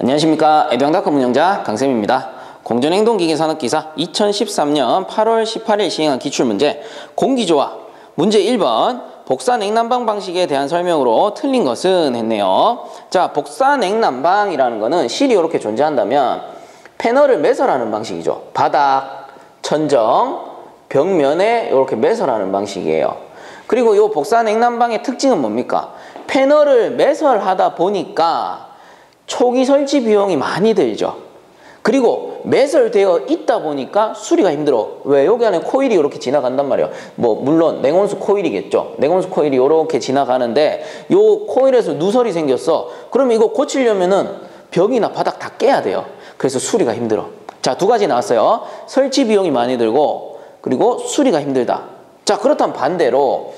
안녕하십니까. 에듀앙닷컴 운영자 강쌤입니다. 공전행동기계산업기사 2013년 8월 18일 시행한 기출문제 공기조화 문제 1번 복사냉난방 방식에 대한 설명으로 틀린 것은 했네요. 자, 복사냉난방이라는 거는 실이 이렇게 존재한다면 패널을 매설하는 방식이죠. 바닥, 천정, 벽면에 이렇게 매설하는 방식이에요. 그리고 이 복사냉난방의 특징은 뭡니까? 패널을 매설하다 보니까 초기 설치 비용이 많이 들죠. 그리고 매설되어 있다 보니까 수리가 힘들어. 왜? 여기 안에 코일이 이렇게 지나간단 말이에요. 물론 냉온수 코일이겠죠. 냉온수 코일이 이렇게 지나가는데 요 코일에서 누설이 생겼어. 그러면 이거 고치려면은 벽이나 바닥 다 깨야 돼요. 그래서 수리가 힘들어. 자, 두 가지 나왔어요. 설치 비용이 많이 들고 그리고 수리가 힘들다. 자, 그렇다면 반대로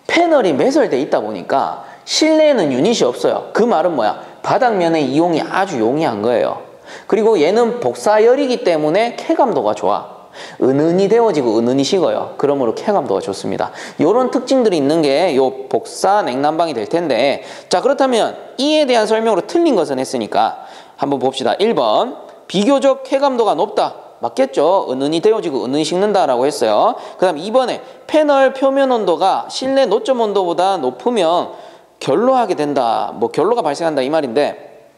패널이 매설되어 있다 보니까 실내에는 유닛이 없어요. 그 말은 뭐야? 바닥면의 이용이 아주 용이한 거예요. 그리고 얘는 복사열이기 때문에 쾌감도가 좋아. 은은히 데워지고 은은히 식어요. 그러므로 쾌감도가 좋습니다. 이런 특징들이 있는 게 요 복사 냉난방이 될 텐데, 자, 그렇다면 이에 대한 설명으로 틀린 것은 했으니까 한번 봅시다. 1번 비교적 쾌감도가 높다. 맞겠죠? 은은히 데워지고 은은히 식는다라고 했어요. 그 다음 2번에 패널 표면 온도가 실내 노점 온도보다 높으면 결로하게 된다. 결로가 발생한다 이 말인데,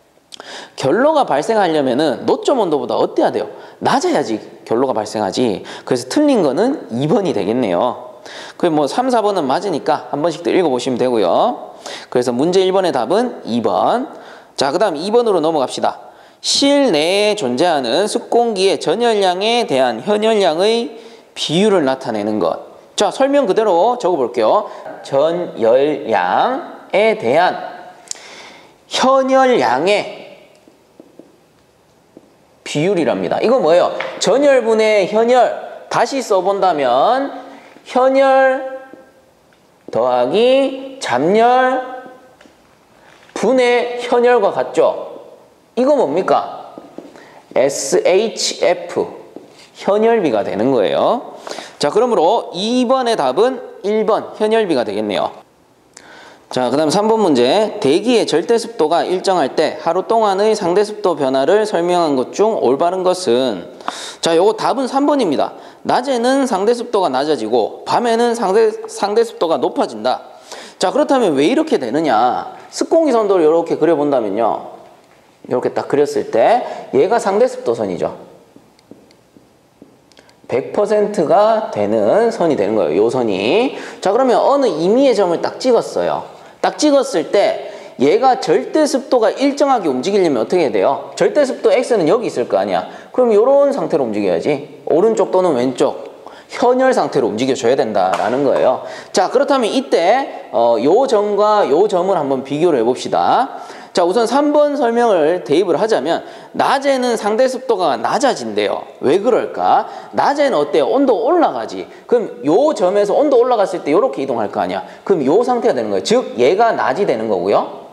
결로가 발생하려면은 노점 온도보다 어때야 돼요? 낮아야지 결로가 발생하지. 그래서 틀린 거는 2번이 되겠네요. 그 3, 4번은 맞으니까 한 번씩 더 읽어보시면 되고요. 그래서 문제 1번의 답은 2번. 자, 그 다음 2번으로 넘어갑시다. 실내에 존재하는 습공기의 전열량에 대한 현열량의 비율을 나타내는 것. 자, 설명 그대로 적어볼게요. 전열량에 대한 현열량의 비율이랍니다. 이거 뭐예요? 전열분의 현열 다시 써본다면 현열 더하기 잡열 분의 현열과 같죠? 이거 뭡니까? SHF 현열비가 되는 거예요. 자, 그러므로 2번의 답은 1번 현열비가 되겠네요. 자, 그 다음 3번 문제. 대기의 절대습도가 일정할 때 하루 동안의 상대습도 변화를 설명한 것 중 올바른 것은? 자, 요거 답은 3번입니다. 낮에는 상대습도가 낮아지고 밤에는 상대습도가 높아진다. 자, 그렇다면 왜 이렇게 되느냐? 습공기 선도를 이렇게 그려본다면요, 이렇게 딱 그렸을 때 얘가 상대습도선이죠. 100%가 되는 선이 되는 거예요. 요 선이. 자, 그러면 어느 임의의 점을 딱 찍었어요. 딱 찍었을 때 얘가 절대습도가 일정하게 움직이려면 어떻게 해야 돼요? 절대습도 X는 여기 있을 거 아니야. 그럼 요런 상태로 움직여야지. 오른쪽 또는 왼쪽 현열 상태로 움직여줘야 된다라는 거예요. 자, 그렇다면 이때 요 점과 요 점을 한번 비교를 해봅시다. 자, 우선 3번 설명을 대입을 하자면 낮에는 상대습도가 낮아진대요. 왜 그럴까? 낮에는 어때요? 온도 올라가지. 그럼 요 점에서 온도 올라갔을 때 이렇게 이동할 거 아니야. 그럼 요 상태가 되는 거예요. 즉 얘가 낮이 되는 거고요.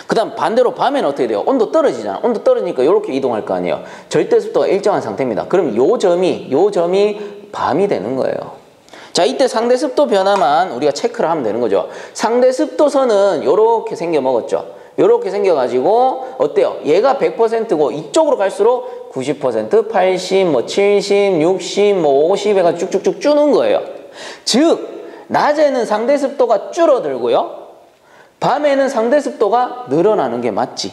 그 다음 반대로 밤에는 어떻게 돼요? 온도 떨어지잖아. 온도 떨어지니까 이렇게 이동할 거 아니에요. 절대습도가 일정한 상태입니다. 그럼 요 점이 밤이 되는 거예요. 자, 이때 상대습도 변화만 우리가 체크를 하면 되는 거죠. 상대습도선은 요렇게 생겨 먹었죠. 요렇게 생겨가지고 어때요? 얘가 100%고 이쪽으로 갈수록 90%, 80, 70, 60, 50 해가지고 쭉쭉쭉 주는 거예요. 즉 낮에는 상대습도가 줄어들고요, 밤에는 상대습도가 늘어나는 게 맞지.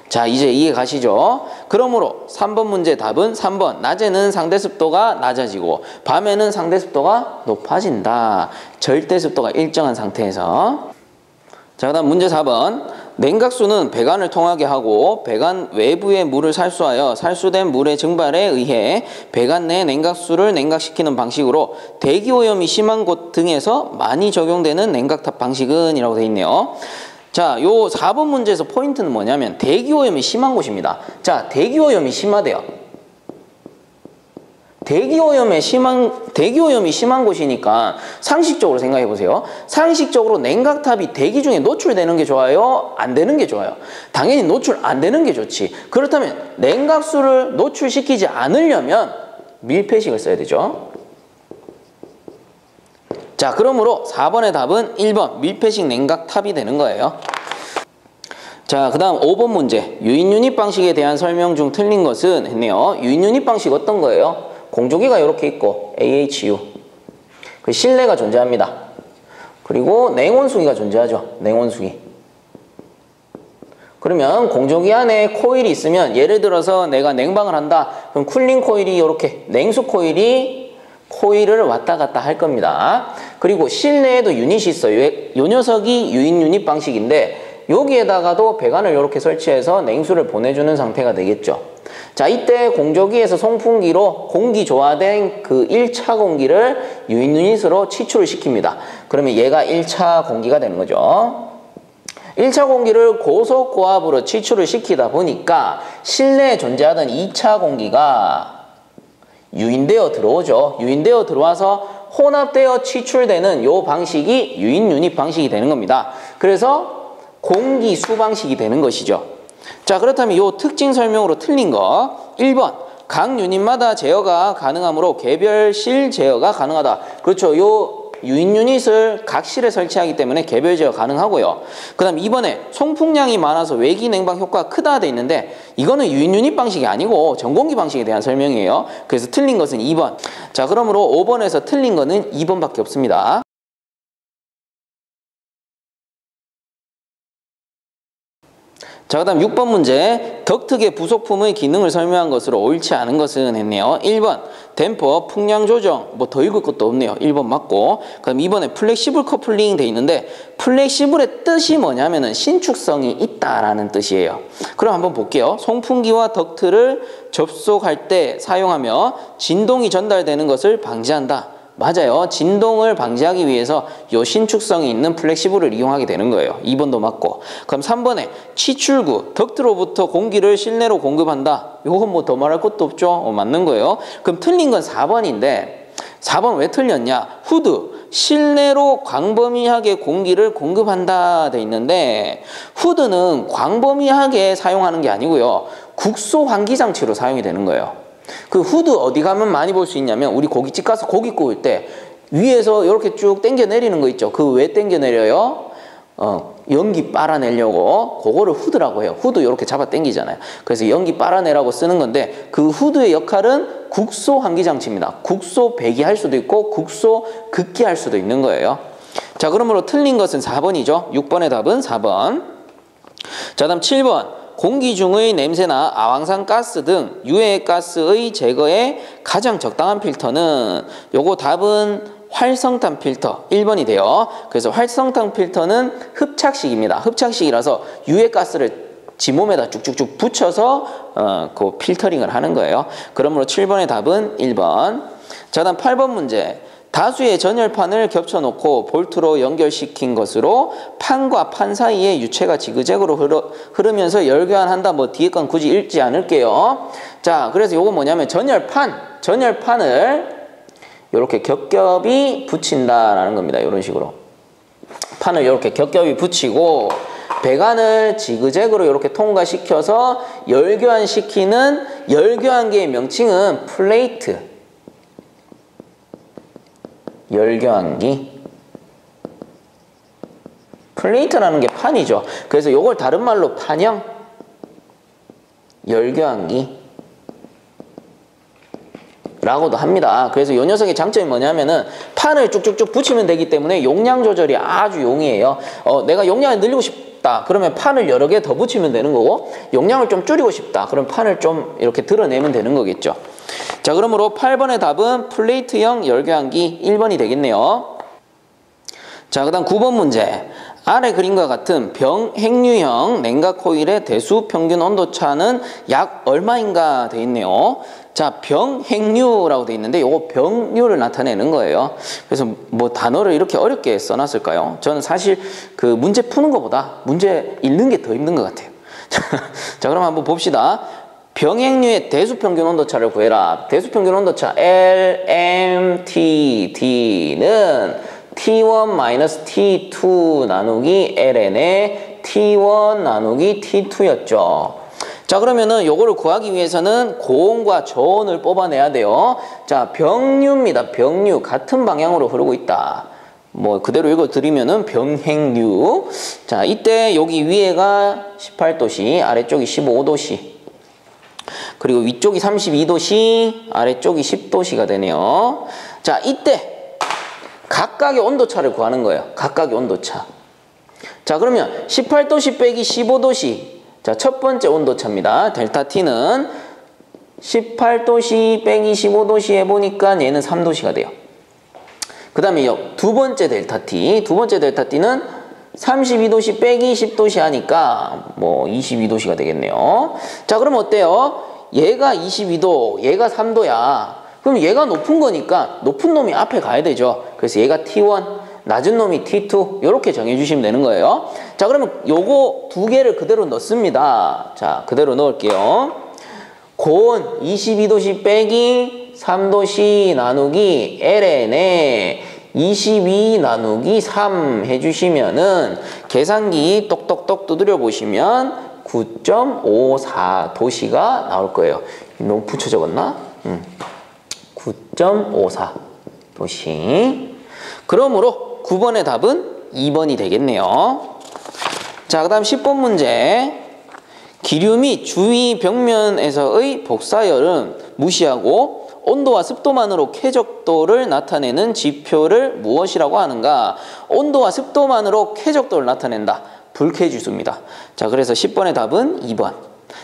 자, 이제 이해 가시죠? 그러므로 3번 문제 답은 3번. 낮에는 상대습도가 낮아지고 밤에는 상대습도가 높아진다. 절대습도가 일정한 상태에서. 자, 그 다음 문제 4번. 냉각수는 배관을 통하게 하고 배관 외부의 물을 살수하여 살수된 물의 증발에 의해 배관 내 냉각수를 냉각시키는 방식으로 대기오염이 심한 곳 등에서 많이 적용되는 냉각탑 방식은? 이라고 되어 있네요. 자, 요 4번 문제에서 포인트는 뭐냐면 대기오염이 심한 곳입니다. 자, 대기오염이 심하대요. 대기오염이 심한 곳이니까 상식적으로 생각해 보세요. 상식적으로 냉각탑이 대기 중에 노출되는 게 좋아요? 안 되는 게 좋아요? 당연히 노출 안 되는 게 좋지. 그렇다면 냉각수를 노출시키지 않으려면 밀폐식을 써야 되죠. 자, 그러므로 4번의 답은 1번 밀폐식 냉각탑이 되는 거예요. 자, 그 다음 5번 문제. 유인-유닛 방식에 대한 설명 중 틀린 것은 했네요. 유인-유닛 방식 어떤 거예요? 공조기가 이렇게 있고 AHU. 그 실내가 존재합니다. 그리고 냉온수기가 존재하죠. 냉온수기. 그러면 공조기 안에 코일이 있으면 예를 들어서 내가 냉방을 한다. 그럼 쿨링 코일이 이렇게 냉수 코일을 왔다 갔다 할 겁니다. 그리고 실내에도 유닛이 있어요. 요 녀석이 유인-유닛 방식인데 여기에다가도 배관을 이렇게 설치해서 냉수를 보내주는 상태가 되겠죠. 자, 이때 공조기에서 송풍기로 공기 조화된 그 1차 공기를 유인-유닛으로 치출을 시킵니다. 그러면 얘가 1차 공기가 되는 거죠. 1차 공기를 고속고압으로 치출을 시키다 보니까 실내에 존재하던 2차 공기가 유인되어 들어오죠. 유인되어 들어와서 혼합되어 치출되는 요 방식이 유인-유닛 방식이 되는 겁니다. 그래서 공기수 방식이 되는 것이죠. 자, 그렇다면 요 특징 설명으로 틀린 거 1번 각 유닛마다 제어가 가능하므로 개별실 제어가 가능하다. 그렇죠. 요 유인-유닛을 각 실에 설치하기 때문에 개별 제어 가능하고요. 그 다음 2번에 송풍량이 많아서 외기 냉방 효과가 크다 돼 있는데 이거는 유인-유닛 방식이 아니고 전공기 방식에 대한 설명이에요. 그래서 틀린 것은 2번. 자, 그러므로 5번에서 틀린 거는 2번밖에 없습니다. 자, 그 다음 6번 문제. 덕트계 부속품의 기능을 설명한 것으로 옳지 않은 것은 했네요. 1번 댐퍼, 풍량 조정, 뭐 더 읽을 것도 없네요. 1번 맞고. 그 다음 2번에 플렉시블 커플링 돼 있는데 플렉시블의 뜻이 뭐냐면은 신축성이 있다라는 뜻이에요. 그럼 한번 볼게요. 송풍기와 덕트를 접속할 때 사용하며 진동이 전달되는 것을 방지한다. 맞아요. 진동을 방지하기 위해서 요 신축성이 있는 플렉시블을 이용하게 되는 거예요. 2번도 맞고. 그럼 3번에 치출구, 덕트로부터 공기를 실내로 공급한다. 요건 뭐 더 말할 것도 없죠. 맞는 거예요. 그럼 틀린 건 4번인데 4번 왜 틀렸냐? 후드, 실내로 광범위하게 공기를 공급한다 돼 있는데 후드는 광범위하게 사용하는 게 아니고요. 국소 환기 장치로 사용이 되는 거예요. 그 후드 어디 가면 많이 볼 수 있냐면 우리 고깃집 가서 고기 구울 때 위에서 이렇게 쭉 당겨 내리는 거 있죠. 그 왜 당겨 내려요? 연기 빨아내려고 그거를 후드라고 해요. 후드 이렇게 잡아 당기잖아요. 그래서 연기 빨아내라고 쓰는 건데 그 후드의 역할은 국소 환기 장치입니다. 국소 배기할 수도 있고 국소 급기할 수도 있는 거예요. 자, 그러므로 틀린 것은 4번이죠. 6번의 답은 4번. 자, 다음 7번. 공기 중의 냄새나 아황산 가스 등 유해 가스의 제거에 가장 적당한 필터는 요거 답은 활성탄 필터 1번이 돼요. 그래서 활성탄 필터는 흡착식입니다. 흡착식이라서 유해 가스를 지 몸에다 쭉쭉쭉 붙여서 그 필터링을 하는 거예요. 그러므로 7번의 답은 1번. 자, 다음 8번 문제. 다수의 전열판을 겹쳐놓고 볼트로 연결시킨 것으로 판과 판 사이에 유체가 지그재그로 흐르면서 열교환한다. 뭐 뒤에 건 굳이 읽지 않을게요. 자, 그래서 요거 뭐냐면 전열판을 이렇게 겹겹이 붙인다라는 겁니다. 이런 식으로 판을 이렇게 겹겹이 붙이고 배관을 지그재그로 이렇게 통과시켜서 열교환시키는 열교환기의 명칭은 플레이트. 열교환기. 플레이트라는 게 판이죠. 그래서 요걸 다른 말로 판형, 열교환기 라고도 합니다. 그래서 이 녀석의 장점이 뭐냐면은 판을 쭉쭉쭉 붙이면 되기 때문에 용량 조절이 아주 용이해요. 내가 용량을 늘리고 싶다 그러면 판을 여러 개 더 붙이면 되는 거고, 용량을 좀 줄이고 싶다 그럼 판을 좀 이렇게 드러내면 되는 거겠죠. 자, 그러므로 8번의 답은 플레이트형 열교환기 1번이 되겠네요. 자, 그 다음 9번 문제. 아래 그림과 같은 병행류형 냉각 코일의 대수 평균 온도차는 약 얼마인가 돼 있네요. 자, 병행류라고 돼 있는데 요거 병류를 나타내는 거예요. 그래서 뭐 단어를 이렇게 어렵게 써놨을까요? 저는 사실 그 문제 푸는 것보다 문제 읽는 게 더 힘든 것 같아요. 자, 그럼 한번 봅시다. 병행류의 대수평균 온도차를 구해라. 대수평균 온도차 LMTD는 T1-T2 나누기 ln의 T1 나누기 T2였죠. 자, 그러면은 요거를 구하기 위해서는 고온과 저온을 뽑아내야 돼요. 자, 병류입니다. 병류. 같은 방향으로 흐르고 있다. 뭐 그대로 읽어드리면은 병행류. 자, 이때 여기 위에가 18도씨, 아래쪽이 15도씨. 그리고 위쪽이 32도씨, 아래쪽이 10도씨가 되네요. 자, 이때 각각의 온도차를 구하는 거예요. 각각의 온도차. 자, 그러면 18도씨 빼기 15도씨. 자, 첫 번째 온도차입니다. 델타 T는 18도씨 빼기 15도씨 해보니까 얘는 3도씨가 돼요. 그 다음에 두 번째 델타 T. 두 번째 델타 T는 32도씨 빼기 10도씨 하니까 뭐 22도씨가 되겠네요. 자, 그럼 어때요? 얘가 22도, 얘가 3도야. 그럼 얘가 높은 거니까 높은 놈이 앞에 가야 되죠. 그래서 얘가 T1, 낮은 놈이 T2 이렇게 정해주시면 되는 거예요. 자, 그러면 요거 두 개를 그대로 넣습니다. 자, 그대로 넣을게요. 고온 22도씨 빼기 3도씨 나누기 LN에 22 나누기 3 해주시면은 계산기 똑똑똑 두드려 보시면 9.54도씨가 나올 거예요. 너무 붙여 적었나? 9.54도씨. 그러므로 9번의 답은 2번이 되겠네요. 자, 그 다음 10번 문제. 기류 및 주위 벽면에서의 복사열은 무시하고 온도와 습도만으로 쾌적도를 나타내는 지표를 무엇이라고 하는가? 온도와 습도만으로 쾌적도를 나타낸다. 불쾌지수입니다. 자, 그래서 10번의 답은 2번.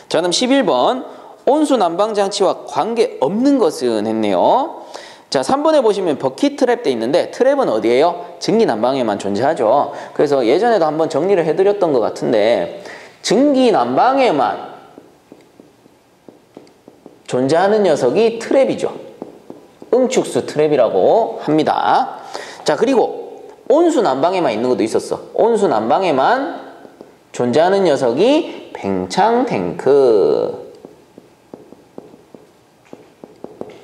자, 그럼 11번. 온수 난방장치와 관계없는 것은 했네요. 자, 3번에 보시면 버킷 트랩 돼 있는데 트랩은 어디예요? 증기 난방에만 존재하죠. 그래서 예전에도 한번 정리를 해드렸던 것 같은데 증기 난방에만 존재하는 녀석이 트랩이죠. 응축수 트랩이라고 합니다. 자, 그리고 온수 난방에만 있는 것도 있었어. 온수 난방에만 존재하는 녀석이 팽창 탱크.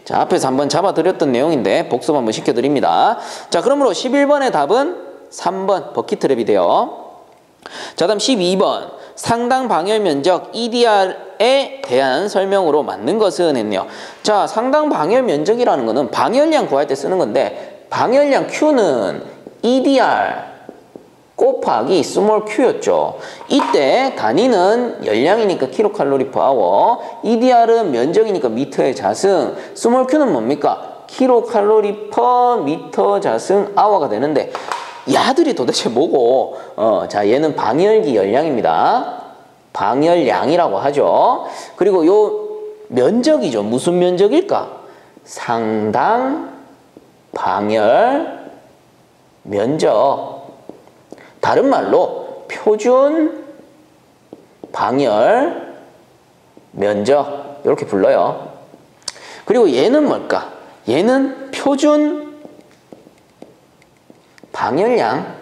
자, 앞에서 한번 잡아드렸던 내용인데 복습 한번 시켜드립니다. 자, 그러므로 11번의 답은 3번 버킷 트랩이 돼요. 자, 다음 12번. 상당 방열 면적 EDR에 대한 설명으로 맞는 것은 했네요. 자, 상당 방열 면적이라는 거는 방열량 구할 때 쓰는 건데 방열량 Q는 EDR 곱하기 스몰 q였죠. 이때 단위는 열량이니까 킬로칼로리 퍼 아워, EDR은 면적이니까 미터의 자승, 스몰 q는 뭡니까? 킬로칼로리 퍼 미터 자승 아워가 되는데 야들이 도대체 뭐고? 자, 얘는 방열기 열량입니다. 방열량이라고 하죠. 그리고 요 면적이죠. 무슨 면적일까? 상당 방열 면적. 다른 말로 표준 방열 면적 이렇게 불러요. 그리고 얘는 뭘까? 얘는 표준 방열량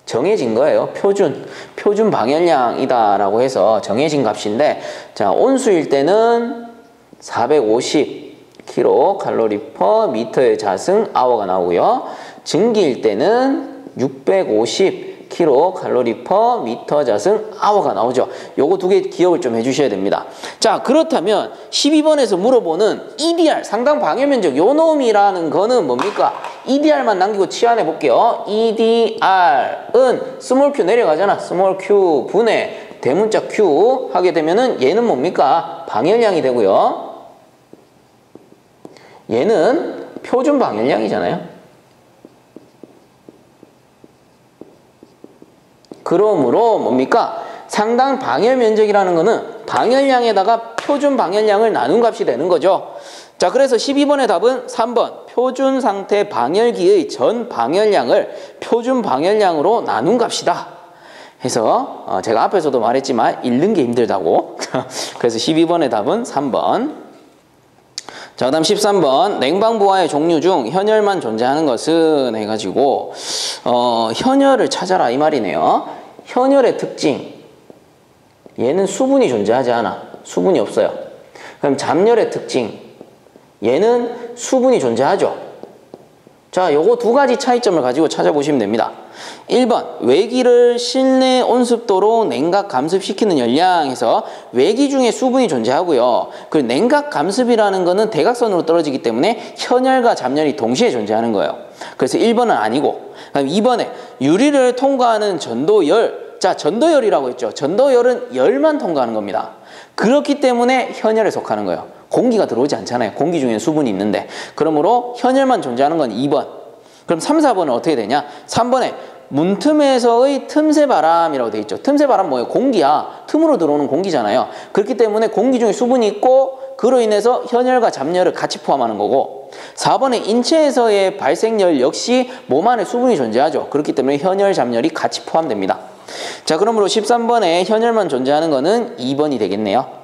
정해진 거예요. 표준 방열량이다 라고 해서 정해진 값인데, 자, 온수일 때는 450 킬로칼로리 퍼 미터의 자승 아워가 나오고요. 증기일 때는 650 킬로칼로리 퍼 미터 자승 아워가 나오죠. 요거 두 개 기억을 좀 해주셔야 됩니다. 자, 그렇다면 12번에서 물어보는 EDR 상당 방열 면적 요 놈이라는 거는 뭡니까? EDR만 남기고 치환해 볼게요. EDR은 스몰 q 내려가잖아. 스몰 q 분의 대문자 q 하게 되면은 얘는 뭡니까? 방열량이 되고요. 얘는 표준 방열량이잖아요. 그러므로 뭡니까? 상당 방열 면적이라는 거는 방열량에다가 표준 방열량을 나눈 값이 되는 거죠. 자, 그래서 12번의 답은 3번 표준 상태 방열기의 전 방열량을 표준 방열량으로 나눈 값이다. 해서 제가 앞에서도 말했지만 읽는 게 힘들다고. 그래서 12번의 답은 3번. 자, 그 다음 13번 냉방부화의 종류 중 현열만 존재하는 것은 해가지고 현열을 찾아라 이 말이네요. 현열의 특징, 얘는 수분이 존재하지 않아. 수분이 없어요. 그럼 잠열의 특징, 얘는 수분이 존재하죠. 자, 요거 두 가지 차이점을 가지고 찾아보시면 됩니다. 1번, 외기를 실내 온습도로 냉각 감습시키는 열량에서 외기 중에 수분이 존재하고요. 그리고 냉각 감습이라는 거는 대각선으로 떨어지기 때문에 현열과 잡열이 동시에 존재하는 거예요. 그래서 1번은 아니고, 그다음 2번에 유리를 통과하는 전도열. 자, 전도열이라고 했죠. 전도열은 열만 통과하는 겁니다. 그렇기 때문에 현열에 속하는 거예요. 공기가 들어오지 않잖아요. 공기 중에 수분이 있는데. 그러므로 현열만 존재하는 건 2번. 그럼 3, 4번은 어떻게 되냐? 3번에 문틈에서의 틈새 바람이라고 돼 있죠. 틈새 바람 뭐예요? 공기야. 틈으로 들어오는 공기잖아요. 그렇기 때문에 공기 중에 수분이 있고 그로 인해서 현열과 잡열을 같이 포함하는 거고, 4번에 인체에서의 발생열 역시 몸 안에 수분이 존재하죠. 그렇기 때문에 현열, 잡열이 같이 포함됩니다. 자, 그러므로 13번에 현열만 존재하는 거는 2번이 되겠네요.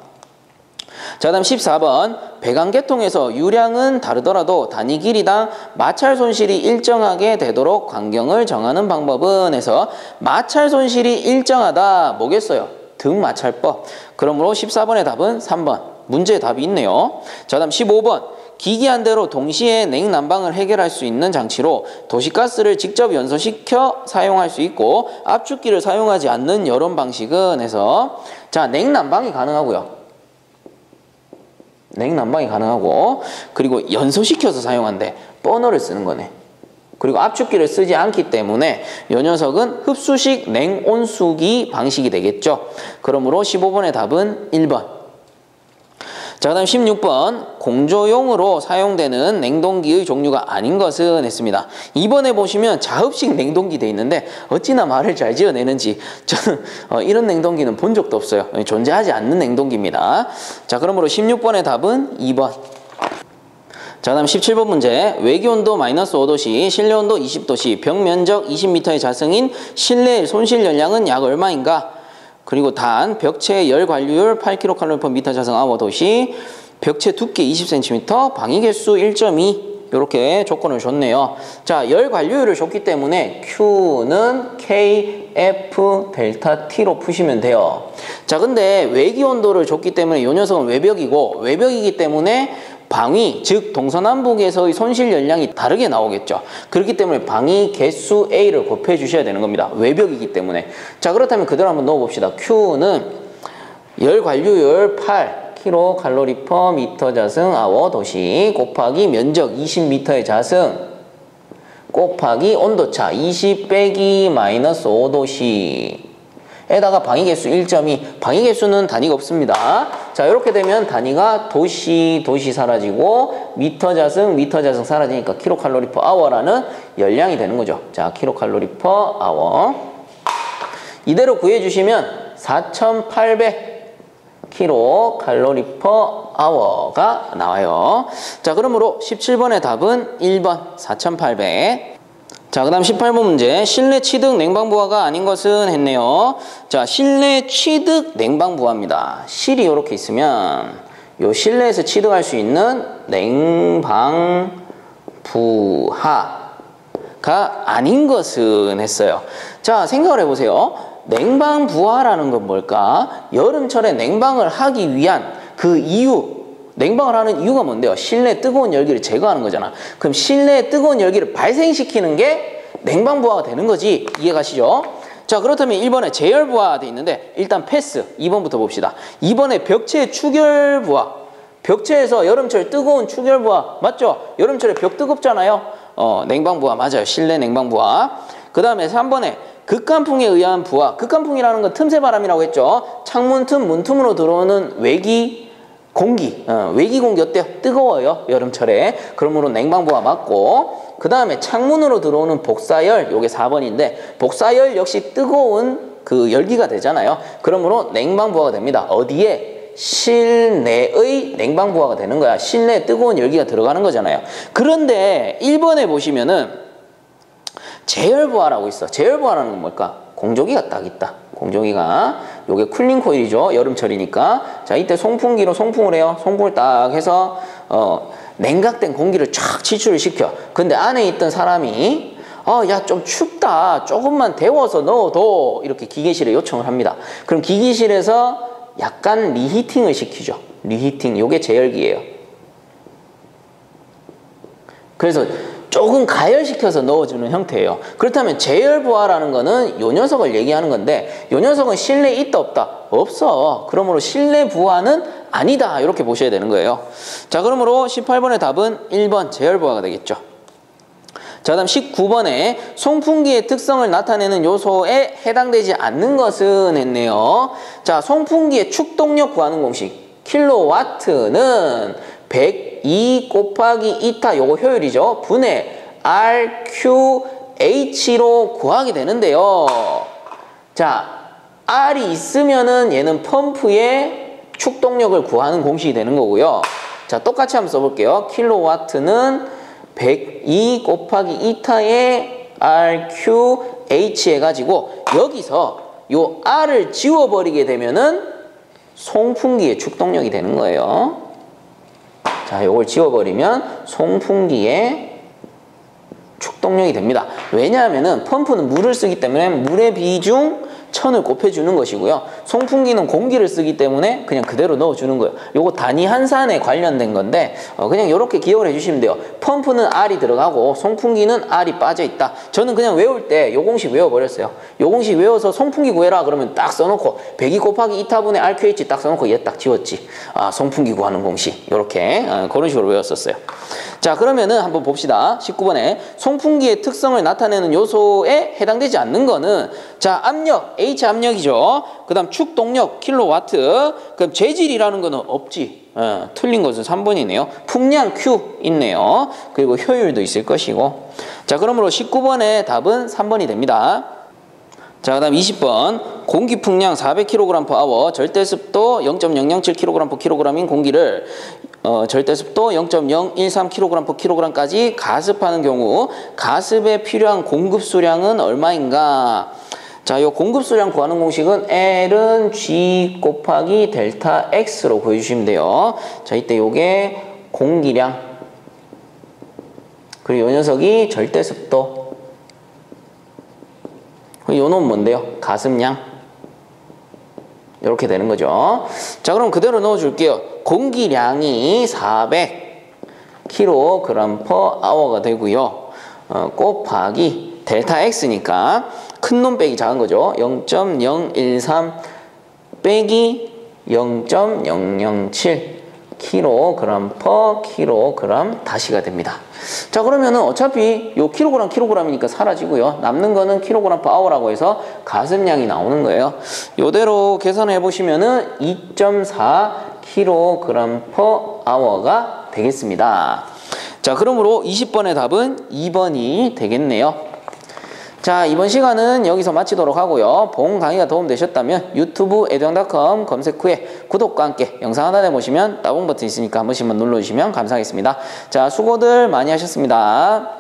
자, 다음 14번. 배관계통에서 유량은 다르더라도 단위 길이당 마찰 손실이 일정하게 되도록 광경을 정하는 방법은 해서 마찰 손실이 일정하다 뭐겠어요? 등마찰법. 그러므로 14번의 답은 3번. 문제의 답이 있네요. 자, 다음 15번. 기기한대로 동시에 냉난방을 해결할 수 있는 장치로 도시가스를 직접 연소시켜 사용할 수 있고 압축기를 사용하지 않는 여론 방식은 해서, 자, 냉난방이 가능하고요. 냉난방이 가능하고, 그리고 연소시켜서 사용한대. 버너를 쓰는 거네. 그리고 압축기를 쓰지 않기 때문에 이 녀석은 흡수식 냉온수기 방식이 되겠죠. 그러므로 15번의 답은 1번. 자, 그 다음 16번. 공조용으로 사용되는 냉동기의 종류가 아닌 것은 했습니다. 2번에 보시면 자흡식 냉동기 돼 있는데 어찌나 말을 잘 지어내는지 저는 이런 냉동기는 본 적도 없어요. 존재하지 않는 냉동기입니다. 자, 그러므로 16번의 답은 2번. 자, 다음 17번 문제. 외기온도 마이너스 5도씨, 실내온도 20도씨, 벽면적 20m의 자승인 실내 손실 열량은 약 얼마인가? 그리고 단, 벽체 열 관리율 8kcal/m 자승 아워 도시, 벽체 두께 20cm, 방위 개수 1.2 이렇게 조건을 줬네요. 자, 열 관리율을 줬기 때문에 Q는 KF 델타 T로 푸시면 돼요. 자, 근데 외기 온도를 줬기 때문에 이 녀석은 외벽이고, 외벽이기 때문에 방위, 즉 동서남북에서의 손실 열량이 다르게 나오겠죠. 그렇기 때문에 방위 개수 A를 곱해 주셔야 되는 겁니다. 외벽이기 때문에. 자, 그렇다면 그대로 한번 넣어봅시다. Q는 열 관리율 8kcal/m 자승 아워 도시 곱하기 면적 20m의 자승 곱하기 온도차 20 빼기 마이너스 5도씨 에다가 방위개수 1.2. 방위개수는 단위가 없습니다. 자, 이렇게 되면 단위가 도시 사라지고 미터 자승 사라지니까 kcal/h라는 열량이 되는 거죠. 자, kcal/h. 이대로 구해주시면 4800 kcal/h가 나와요. 자, 그러므로 17번의 답은 1번 4800. 자, 그 다음 18번 문제. 실내 취득 냉방부하가 아닌 것은 했네요. 자, 실내 취득 냉방부하입니다. 실이 이렇게 있으면 요 실내에서 취득할 수 있는 냉방부하가 아닌 것은 했어요. 자, 생각을 해보세요. 냉방부하라는 건 뭘까? 여름철에 냉방을 하기 위한 그 이유, 냉방을 하는 이유가 뭔데요? 실내 뜨거운 열기를 제거하는 거잖아. 그럼 실내 뜨거운 열기를 발생시키는 게 냉방부하가 되는 거지. 이해가시죠? 자, 그렇다면 1번에 제열부하가 돼 있는데 일단 패스. 2번부터 봅시다. 2번에 벽체 축열부하. 벽체에서 여름철 뜨거운 축열부하. 맞죠? 여름철에 벽 뜨겁잖아요. 냉방부하 맞아요. 실내 냉방부하. 그 다음에 3번에 극간풍에 의한 부하. 극간풍이라는 건 틈새 바람이라고 했죠. 창문 틈, 문 틈으로 들어오는 외기 공기, 외기 공기 어때요? 뜨거워요, 여름철에. 그러므로 냉방부하 맞고, 그 다음에 창문으로 들어오는 복사열, 요게 4번인데 복사열 역시 뜨거운 그 열기가 되잖아요. 그러므로 냉방부하가 됩니다. 어디에? 실내의 냉방부하가 되는 거야. 실내에 뜨거운 열기가 들어가는 거잖아요. 그런데 1번에 보시면은 제열부하라고 있어. 제열부하라는 건 뭘까? 공조기가 딱 있다. 공조기가 요게 쿨링 코일이죠. 여름철이니까. 자, 이때 송풍기로 송풍을 해요. 송풍을 딱 해서 냉각된 공기를 쫙 지출을 시켜. 근데 안에 있던 사람이 야, 좀 춥다. 조금만 데워서 넣어도 이렇게 기계실에 요청을 합니다. 그럼 기계실에서 약간 리히팅을 시키죠. 리히팅. 요게 제열기예요. 그래서 조금 가열시켜서 넣어주는 형태예요. 그렇다면 제열부하라는 거는 요 녀석을 얘기하는 건데 요 녀석은 실내에 있다 없다? 없어. 그러므로 실내 부하는 아니다. 이렇게 보셔야 되는 거예요. 자, 그러므로 18번의 답은 1번 제열부하가 되겠죠. 자, 다음 19번에 송풍기의 특성을 나타내는 요소에 해당되지 않는 것은 했네요. 자, 송풍기의 축동력 구하는 공식. 킬로와트는 102 곱하기 2타 요거 효율이죠. 분의 RQH로 구하게 되는데요. 자, R이 있으면은 얘는 펌프의 축동력을 구하는 공식이 되는 거고요. 자, 똑같이 한번 써볼게요. 킬로와트는 102 곱하기 2타의 RQH 해가지고 여기서 요 R을 지워버리게 되면은 송풍기의 축동력이 되는 거예요. 자, 요걸 지워버리면 송풍기의 축동력이 됩니다. 왜냐하면은 펌프는 물을 쓰기 때문에 물의 비중 1000을 곱해주는 것이고요. 송풍기는 공기를 쓰기 때문에 그냥 그대로 넣어주는 거예요. 요거 단위 한산에 관련된 건데 그냥 이렇게 기억을 해주시면 돼요. 펌프는 R이 들어가고 송풍기는 R이 빠져있다. 저는 그냥 외울 때 요 공식 외워버렸어요. 요 공식 외워서 송풍기 구해라 그러면 딱 써놓고 102 곱하기 2타분의 RQH 딱 써놓고 얘 딱 지웠지. 아, 송풍기 구하는 공식. 요렇게 그런 식으로 외웠었어요. 자, 그러면은 한번 봅시다. 19번에 송풍기의 특성을 나타내는 요소에 해당되지 않는 거는 자, 압력, H 압력이죠. 그 다음 축동력, 킬로와트. 그럼 재질이라는 거는 없지. 틀린 것은 3번이네요. 풍량 Q 있네요. 그리고 효율도 있을 것이고. 자, 그러므로 19번의 답은 3번이 됩니다. 자, 그 다음 20번 공기 풍량 400kg/h 절대습도 0.007kg/kg인 공기를 절대습도 0.013kg/kg까지 가습하는 경우 가습에 필요한 공급수량은 얼마인가? 자, 요 공급수량 구하는 공식은 L은 G 곱하기 델타 X로 구해주시면 돼요. 자, 이때 요게 공기량 그리고 요 녀석이 절대습도 요 놈은 뭔데요? 가습량 이렇게 되는 거죠. 자, 그럼 그대로 넣어줄게요. 공기량이 400kg/h가 되고요. 곱하기 델타 X니까 큰 놈 빼기 작은 거죠. 0.013 빼기 0.007 kg/kg 다시가 됩니다. 자, 그러면은 어차피 요 kg이니까 사라지고요. 남는 거는 kg/h라고 해서 가습량이 나오는 거예요. 요대로 계산해 보시면은 2.4 kg/h가 되겠습니다. 자, 그러므로 20번의 답은 2번이 되겠네요. 자, 이번 시간은 여기서 마치도록 하고요. 본 강의가 도움되셨다면 유튜브 에듀왕닷컴 검색 후에 구독과 함께 영상 하단에 보시면 따봉 버튼 있으니까 한 번씩만 눌러주시면 감사하겠습니다. 자, 수고들 많이 하셨습니다.